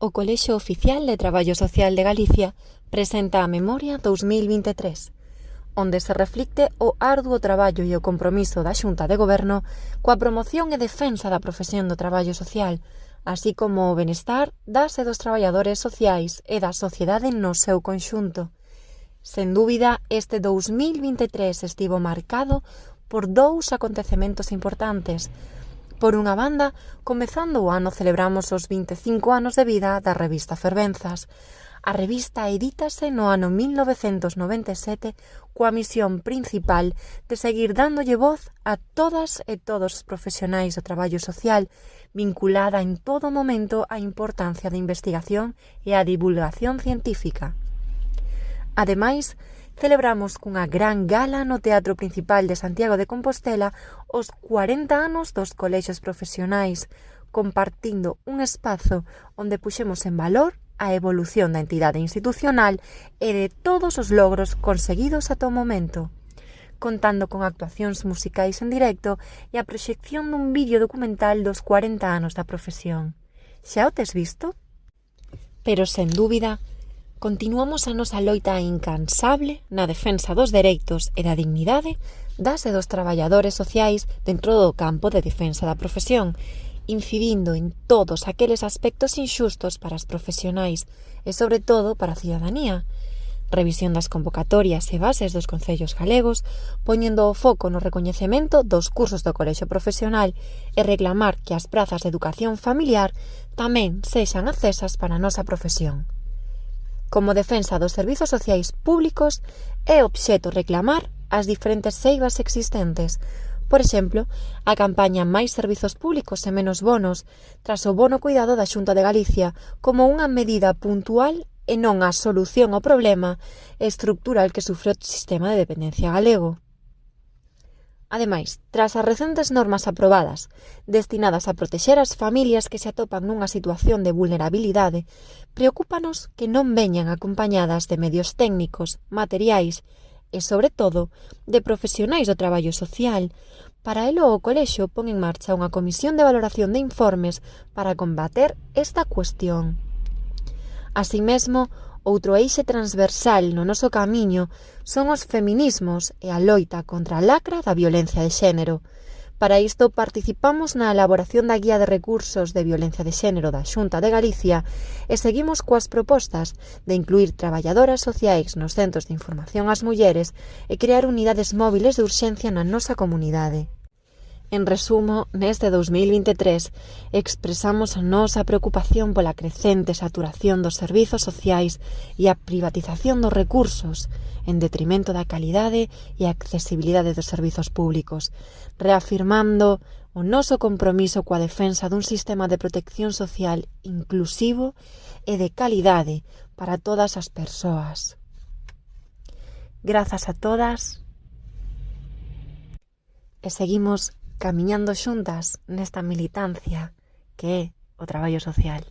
O Colexio Oficial de Traballo Social de Galicia presenta a Memoria 2023, onde se reflicte o arduo traballo e o compromiso da Xunta de Goberno coa promoción e defensa da profesión do traballo social, así como o benestar das e dos traballadores sociais e da sociedade no seu conxunto. Sen dúbida, este 2023 estivo marcado por dous acontecementos importantes. Por unha banda, comezando o ano celebramos os 25 anos de vida da revista Fervenzas. A revista edítase no ano 1997 coa misión principal de seguir dándolle voz a todas e todos os profesionais do traballo social, vinculada en todo momento á importancia da investigación e á divulgación científica. Ademais, celebramos cunha gran gala no Teatro Principal de Santiago de Compostela os 40 anos dos colexios profesionais, compartindo un espazo onde puxemos en valor a evolución da entidade institucional e de todos os logros conseguidos ata o momento, contando con actuacións musicais en directo e a proxección dun vídeo documental dos 40 anos da profesión. Xa o tes visto? Pero, sen dúbida, continuamos a nosa loita incansable na defensa dos dereitos e da dignidade das e dos traballadores sociais dentro do campo de defensa da profesión, incidindo en todos aqueles aspectos inxustos para os profesionais e, sobre todo, para a cidadanía. Revisión das convocatorias e bases dos concellos galegos, poñendo o foco no recoñecemento dos cursos do colexio profesional e reclamar que as prazas de educación familiar tamén sexan accesas para a nosa profesión. Como defensa dos servizos sociais públicos, é obxeto reclamar as diferentes eivas existentes. Por exemplo, a campaña Máis Servizos Públicos e Menos Bonos, tras o bono cuidado da Xunta de Galicia, como unha medida puntual e non a solución ao problema estructural que sufre o sistema de dependencia galego. Ademais, tras as recentes normas aprobadas destinadas a protexer as familias que se atopan nunha situación de vulnerabilidade, preocúpanos que non veñan acompañadas de medios técnicos, materiais e, sobre todo, de profesionais do traballo social. Para elo, o colexio pon en marcha unha comisión de valoración de informes para combater esta cuestión. Así mesmo, outro eixe transversal no noso camiño son os feminismos e a loita contra a lacra da violencia de xénero. Para isto participamos na elaboración da Guía de Recursos de Violencia de Xénero da Xunta de Galicia e seguimos coas propostas de incluir traballadoras sociais nos centros de información ás mulleres e crear unidades móviles de urxencia na nosa comunidade. En resumo, neste 2023 expresamos a nosa preocupación pola crecente saturación dos servizos sociais e a privatización dos recursos en detrimento da calidade e a accesibilidade dos servizos públicos, reafirmando o noso compromiso coa defensa dun sistema de protección social inclusivo e de calidade para todas as persoas. Grazas a todas e seguimos camiñando xuntas nesta militancia que é o traballo social.